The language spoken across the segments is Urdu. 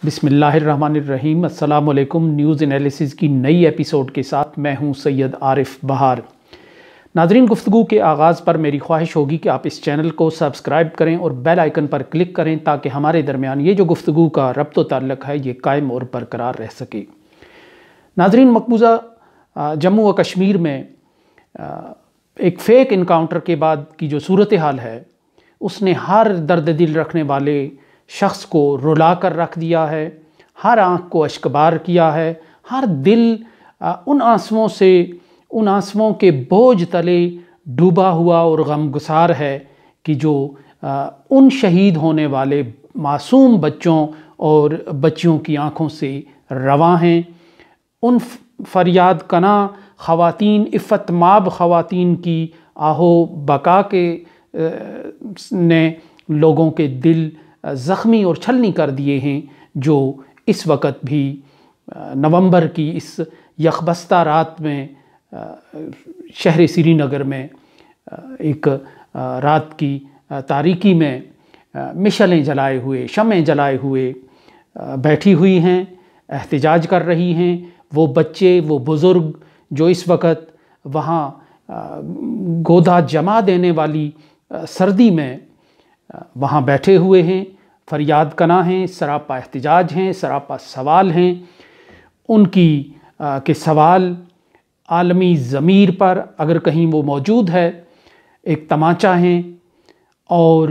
بسم اللہ الرحمن الرحیم۔ السلام علیکم۔ نیوز انالیسز کی نئی ایپیسوڈ کے ساتھ میں ہوں سید عارف بہار۔ ناظرین، گفتگو کے آغاز پر میری خواہش ہوگی کہ آپ اس چینل کو سبسکرائب کریں اور بیل آئیکن پر کلک کریں تاکہ ہمارے درمیان یہ جو گفتگو کا ربط و تعلق ہے یہ قائم اور برقرار رہ سکے۔ ناظرین، مقبوضہ جموں و کشمیر میں ایک فیک انکاؤنٹر کے بعد کی جو صورتحال ہے اس نے ہر درد دل رکھنے والے شخص کو رلا کر رکھ دیا ہے، ہر آنکھ کو اشکبار کیا ہے، ہر دل ان آنسوؤں کے بوجھ تلے ڈوبا ہوا اور غمگسار ہے کہ جو ان شہید ہونے والے معصوم بچوں اور بچیوں کی آنکھوں سے رواں ہیں۔ ان فریاد کناں خواتین، عفت مآب خواتین کی آہو بکا کے نے لوگوں کے دل زخمی اور چھلنی کر دیے ہیں، جو اس وقت بھی نومبر کی اس یخبستہ رات میں شہر سری نگر میں ایک رات کی تاریکی میں مشعلیں جلائے ہوئے، شمعیں جلائے ہوئے بیٹھی ہوئی ہیں، احتجاج کر رہی ہیں۔ وہ بچے، وہ بزرگ جو اس وقت وہاں گودا جما دینے والی سردی میں وہاں بیٹھے ہوئے ہیں، فریاد کناں ہیں، سراپا احتجاج ہیں، سراپا سوال ہیں۔ ان کی کہ سوال عالمی ضمیر پر اگر کہیں وہ موجود ہے ایک تمانچہ ہیں، اور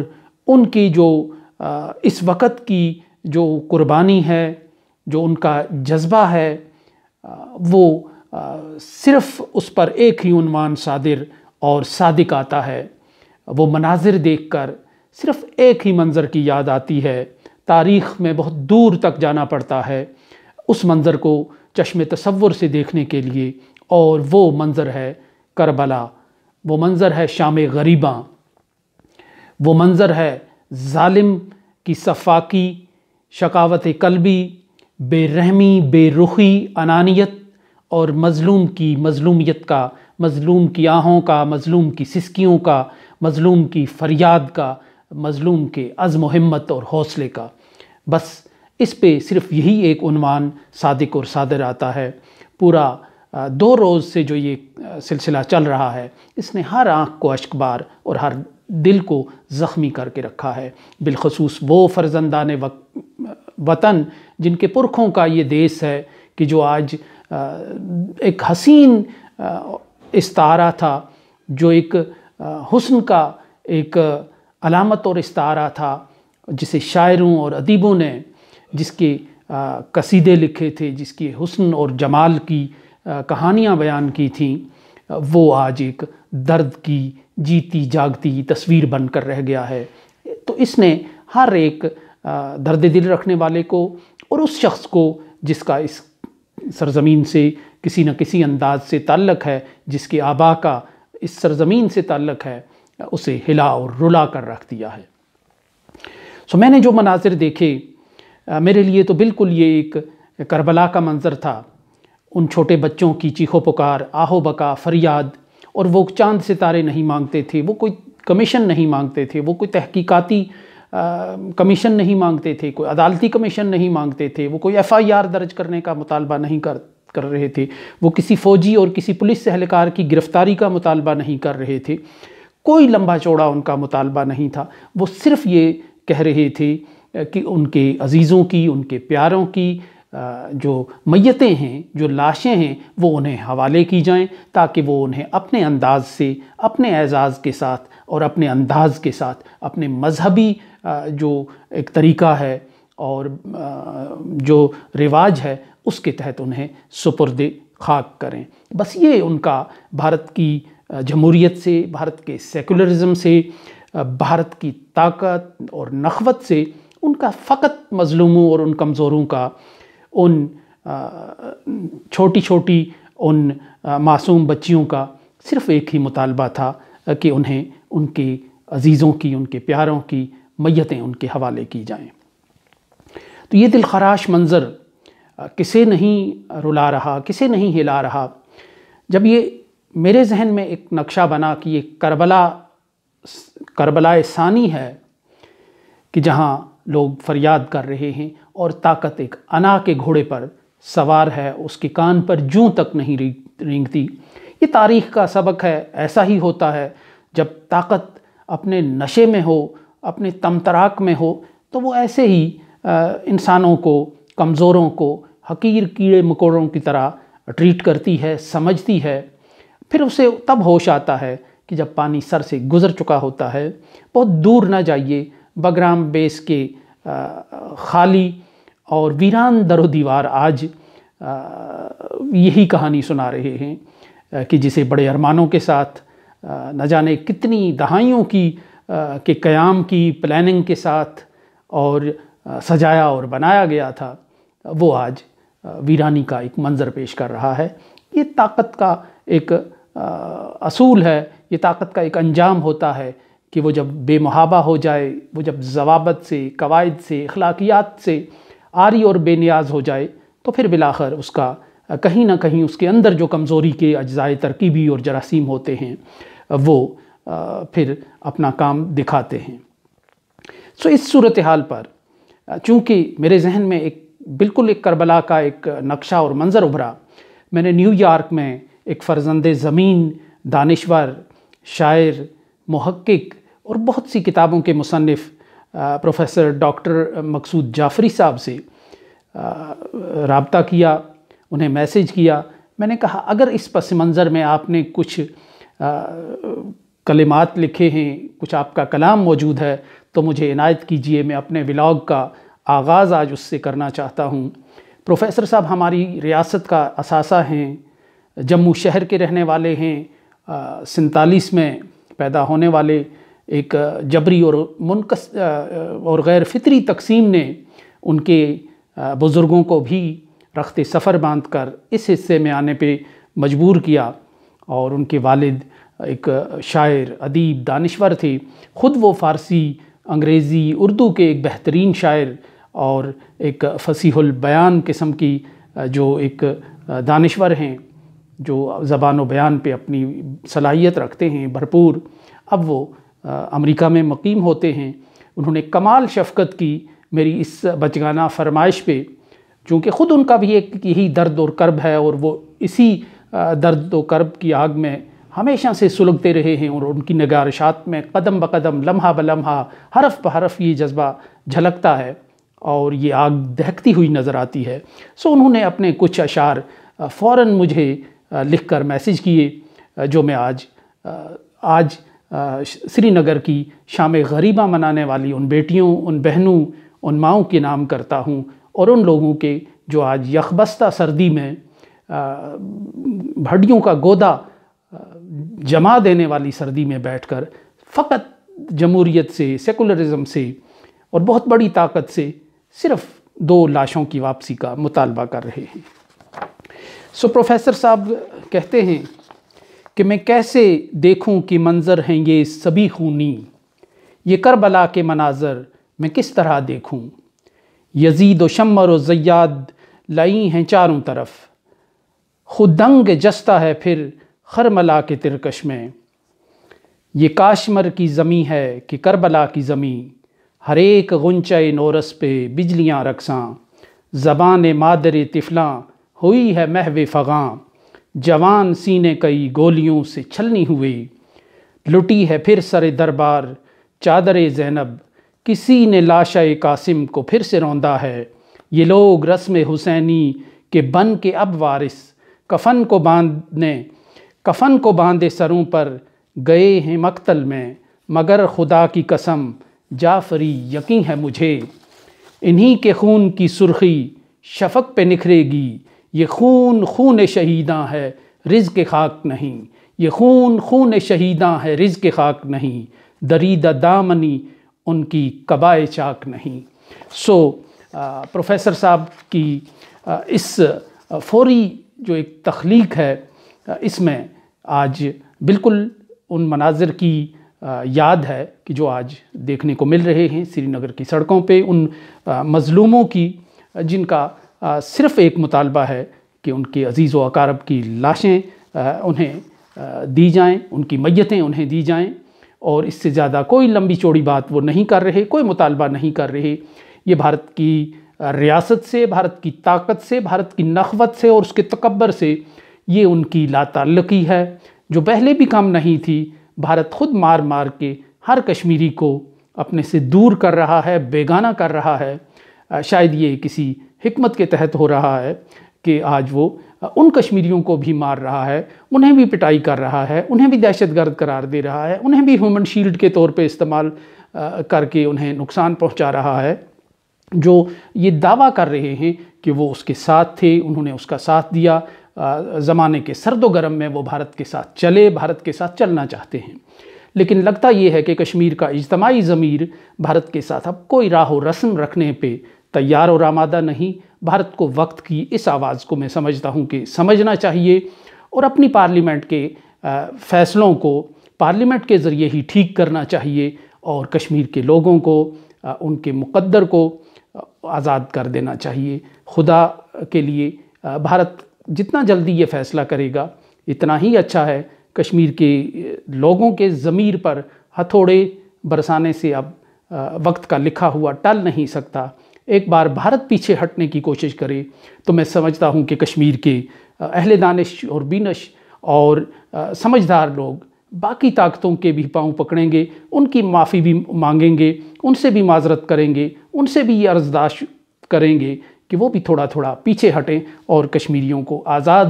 ان کی جو اس وقت کی جو قربانی ہے، جو ان کا جذبہ ہے، وہ صرف اس پر ایک ہی عنوان صادر اور صادق آتا ہے۔ وہ مناظر دیکھ کر صرف ایک ہی منظر کی یاد آتی ہے، تاریخ میں بہت دور تک جانا پڑتا ہے اس منظر کو چشم تصور سے دیکھنے کے لیے، اور وہ منظر ہے کربلا، وہ منظر ہے شام غریباں، وہ منظر ہے ظالم کی صفاقی، شقاوت قلبی، بے رحمی، بے رخی، انانیت، اور مظلوم کی مظلومیت کا، مظلوم کی آہوں کا، مظلوم کی سسکیوں کا، مظلوم کی فریاد کا، مظلوم کے عزم و ہمت اور حوصلے کا۔ بس اس پہ صرف یہی ایک عنوان صادق اور صادر آتا ہے۔ پورا 2 روز سے جو یہ سلسلہ چل رہا ہے اس نے ہر آنکھ کو اشکبار اور ہر دل کو زخمی کر کے رکھا ہے، بالخصوص وہ فرزندان وطن جن کے پرکھوں کا یہ دیس ہے کہ جو آج ایک حسین استعارہ تھا، جو ایک حسن کا ایک علامت اور استعارہ تھا، جسے شاعروں اور ادیبوں نے جس کے قصیدے لکھے تھے، جس کی حسن اور جمال کی کہانیاں بیان کی تھیں، وہ آج ایک درد کی جیتی جاگتی تصویر بن کر رہ گیا ہے۔ تو اس نے ہر ایک درد دل رکھنے والے کو اور اس شخص کو جس کا اس سرزمین سے کسی نہ کسی انداز سے تعلق ہے، جس کے آبا کا اس سرزمین سے تعلق ہے، اسے ہلا اور رلا کر رکھ دیا ہے۔ میں نے جو مناظر دیکھے میرے لیے تو بالکل یہ ایک کربلا کا منظر تھا۔ ان چھوٹے بچوں کی چیخو پکار، آہو بکا، فریاد، اور وہ چاند ستارے نہیں مانگتے تھے، وہ کوئی کمیشن نہیں مانگتے تھے، وہ کوئی تحقیقاتی کمیشن نہیں مانگتے تھے، کوئی عدالتی کمیشن نہیں مانگتے تھے، وہ کوئی FIR درج کرنے کا مطالبہ نہیں کر رہے تھے، وہ کسی فوجی اور کسی پولیس اہلکار کی گرفتاری کا مطالبہ نہیں کر رہے تھے، کوئی لمبا چوڑا ان کا مطالبہ نہیں تھا۔ وہ صرف یہ کہہ رہے تھے کہ ان کے عزیزوں کی، ان کے پیاروں کی جو میتیں ہیں، جو لاشیں ہیں، وہ انہیں حوالے کی جائیں تاکہ وہ انہیں اپنے انداز سے، اپنے اعزاز کے ساتھ اور اپنے انداز کے ساتھ، اپنے مذہبی جو ایک طریقہ ہے اور جو رواج ہے اس کے تحت انہیں سپرد خاک کریں۔ بس یہ ان کا بھارت کی جمہوریت سے، بھارت کے سیکولرزم سے، بھارت کی طاقت اور نخوت سے ان کا فقط مظلوموں اور ان کمزوروں کا، ان چھوٹی چھوٹی ان معصوم بچیوں کا صرف ایک ہی مطالبہ تھا کہ انہیں ان کے عزیزوں کی، ان کے پیاروں کی میتیں ان کے حوالے کی جائیں۔ تو یہ دلخراش منظر کسے نہیں رلا رہا، کسے نہیں ہلا رہا؟ جب یہ میرے ذہن میں ایک نقشہ بنا کہ یہ کربلا ثانی ہے کہ جہاں لوگ فریاد کر رہے ہیں، اور طاقت ایک انا کے گھوڑے پر سوار ہے، اس کے کان پر جوں تک نہیں رینگتی۔ یہ تاریخ کا سبق ہے، ایسا ہی ہوتا ہے جب طاقت اپنے نشے میں ہو، اپنے تمتراک میں ہو، تو وہ ایسے ہی انسانوں کو، کمزوروں کو حقیر کیڑے مکوڑوں کی طرح ٹریٹ کرتی ہے، سمجھتی ہے۔ پھر اسے تب ہوش آتا ہے کہ جب پانی سر سے گزر چکا ہوتا ہے۔ بہت دور نہ جائیے، بگرام بیس کے خالی اور ویران در و دیوار آج یہی کہانی سنا رہے ہیں کہ جسے بڑے ارمانوں کے ساتھ نہ جانے کتنی دہائیوں کے قیام کی پلاننگ کے ساتھ اور سجایا اور بنایا گیا تھا، وہ آج ویرانی کا ایک منظر پیش کر رہا ہے۔ یہ طاقت کا ایک اصول ہے، یہ طاقت کا ایک انجام ہوتا ہے کہ وہ جب بے محابہ ہو جائے، وہ جب ضوابط سے، قواعد سے، اخلاقیات سے عاری اور بے نیاز ہو جائے، تو پھر بالآخر اس کا کہیں نہ کہیں اس کے اندر جو کمزوری کے اجزاء ترکیبی اور جراثیم ہوتے ہیں وہ پھر اپنا کام دکھاتے ہیں۔ اس صورتحال پر چونکہ میرے ذہن میں بالکل ایک کربلا کا ایک نقشہ اور منظر ابھرا، میں نے نیو یارک میں ایک فرزند زمین، دانشور، شاعر، محقق اور بہت سی کتابوں کے مصنف پروفیسر ڈاکٹر مقصود جعفری صاحب سے رابطہ کیا، انہیں میسیج کیا۔ میں نے کہا اگر اس پس منظر میں آپ نے کچھ کلمات لکھے ہیں، کچھ آپ کا کلام موجود ہے تو مجھے عنایت کیجئے، میں اپنے ولاگ کا آغاز آج اس سے کرنا چاہتا ہوں۔ پروفیسر صاحب ہماری ریاست کا اثاثہ ہیں، جموں شہر کے رہنے والے ہیں، 47 میں پیدا ہونے والے ایک جبری اور غیر فطری تقسیم نے ان کے بزرگوں کو بھی رخت سفر باندھ کر اس حصے میں آنے پہ مجبور کیا، اور ان کے والد ایک شاعر، ادیب، دانشور تھے، خود وہ فارسی، انگریزی، اردو کے ایک بہترین شاعر اور ایک فصیح البیان قسم کی جو ایک دانشور ہیں، جو زبان و بیان پہ اپنی صلاحیت رکھتے ہیں بھرپور۔ اب وہ امریکہ میں مقیم ہوتے ہیں۔ انہوں نے کمال شفقت کی میری اس بچگانہ فرمائش پہ، چونکہ خود ان کا بھی ایک یہی درد اور کرب ہے، اور وہ اسی درد و کرب کی آگ میں ہمیشہ سے سلگتے رہے ہیں، اور ان کی نگارشات میں قدم بقدم، لمحہ بلمحہ، حرف بحرف یہ جذبہ جھلکتا ہے اور یہ آگ دہکتی ہوئی نظر آتی ہے۔ انہوں نے اپنے کچھ اشعار فوراً مجھے لکھ کر میسیج کیے، جو میں آج سری نگر کی شام غریبہ منانے والی ان بیٹیوں، ان بہنوں، ان ماؤں کے نام کرتا ہوں، اور ان لوگوں کے جو آج یخبستہ سردی میں بھڑیوں کا گودا جما دینے والی سردی میں بیٹھ کر فقط جمہوریت سے، سیکولرزم سے اور بہت بڑی طاقت سے صرف 2 لاشوں کی واپسی کا مطالبہ کر رہے ہیں۔ پروفیسر صاحب کہتے ہیں کہ میں کیسے دیکھوں کہ منظر ہیں یہ سبھی خونی، یہ کربلا کے مناظر میں کس طرح دیکھوں، یزید و شمر و زیاد لائی ہیں چاروں طرف، خود دنگ جستا ہے پھر خرملا کے ترکش میں، یہ کاشمر کی زمیں ہے کہ کربلا کی زمیں، ہر ایک غنچہ نورس پہ بجلیاں رقصاں، زبان مادر طفلاں ہوئی ہے محو فغاں، جوان سینے کئی گولیوں سے چھلنی ہوئی، لٹی ہے پھر سر دربار چادر زینب، کسی نے لاشہ قاسم کو پھر سے روندا ہے، یہ لوگ رسم حسینی کے بن کے اب وارث، کفن کو باندھے سروں پر گئے ہیں مقتل میں، مگر خدا کی قسم جعفری یقین ہے مجھے، انہی کے خون کی سرخی شفق پہ نکھرے گی، یہ خون خون شہیداں ہے رزق خاک نہیں، یہ خون خون شہیداں ہے رزق خاک نہیں، دریدہ دامنی ان کی قبائے چاک نہیں۔ پروفیسر صاحب کی اس فوری جو ایک تخلیق ہے، اس میں آج بالکل ان مناظر کی یاد ہے کہ جو آج دیکھنے کو مل رہے ہیں سری نگر کی سڑکوں پہ، ان مظلوموں کی جن کا صرف ایک مطالبہ ہے کہ ان کے عزیز و اقارب کی لاشیں انہیں دی جائیں، ان کی میتیں انہیں دی جائیں، اور اس سے زیادہ کوئی لمبی چوڑی بات وہ نہیں کر رہے، کوئی مطالبہ نہیں کر رہے۔ یہ بھارت کی ریاست سے، بھارت کی طاقت سے، بھارت کی نخوت سے اور اس کے تکبر سے یہ ان کی لا تعلقی ہے، جو پہلے بھی کم نہیں تھی۔ بھارت خود مار مار کے ہر کشمیری کو اپنے سے دور کر رہا ہے، بیگانہ کر رہا ہے۔ شاید یہ کسی حکمت کے تحت ہو رہا ہے کہ آج وہ ان کشمیریوں کو بھی مار رہا ہے، انہیں بھی پٹائی کر رہا ہے، انہیں بھی دہشت گرد قرار دے رہا ہے، انہیں بھی ہیومن شیلڈ کے طور پہ استعمال کر کے انہیں نقصان پہنچا رہا ہے۔ جو یہ دعویٰ کر رہے ہیں کہ وہ اس کے ساتھ تھے، انہوں نے اس کا ساتھ دیا، زمانے کے سرد و گرم میں وہ بھارت کے ساتھ چلے، بھارت کے ساتھ چلنا چاہتے ہیں، لیکن لگتا یہ ہے کہ کشمیر کا اجتماعی ضمیر بھارت کے ساتھ اب کوئی راہ و رسم رکھنے پہ تیار اور آمادہ نہیں۔ بھارت کو وقت کی اس آواز کو میں سمجھتا ہوں کہ سمجھنا چاہیے اور اپنی پارلیمنٹ کے فیصلوں کو پارلیمنٹ کے ذریعے ہی ٹھیک کرنا چاہیے، اور کشمیر کے لوگوں کو، ان کے مقدر کو آزاد کر دینا چاہیے۔ خدا کے لیے بھارت جتنا جلدی یہ فیصلہ کرے گا اتنا ہی اچھا ہے۔ کشمیر کے لوگوں کے ضمیر پر ہتھوڑے برسانے سے اب وقت کا لکھا ہوا ٹل نہیں سکتا۔ ایک بار بھارت پیچھے ہٹنے کی کوشش کرے تو میں سمجھتا ہوں کہ کشمیر کے اہل دانش اور بینش اور سمجھدار لوگ باقی طاقتوں کے بھی پاؤں پکڑیں گے، ان کی معافی بھی مانگیں گے، ان سے بھی معذرت کریں گے، ان سے بھی یہ عرضداشت کریں گے کہ وہ بھی تھوڑا تھوڑا پیچھے ہٹیں اور کشمیریوں کو آزاد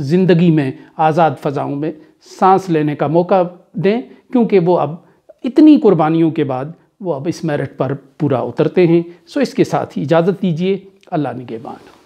زندگی میں، آزاد فضاؤں میں سانس لینے کا موقع دیں، کیونکہ وہ اب اتنی قربانیوں کے بعد وہ اب اس میرٹ پر پورا اترتے ہیں۔ سو اس کے ساتھ ہی اجازت دیجیے۔ اللہ نگہبان۔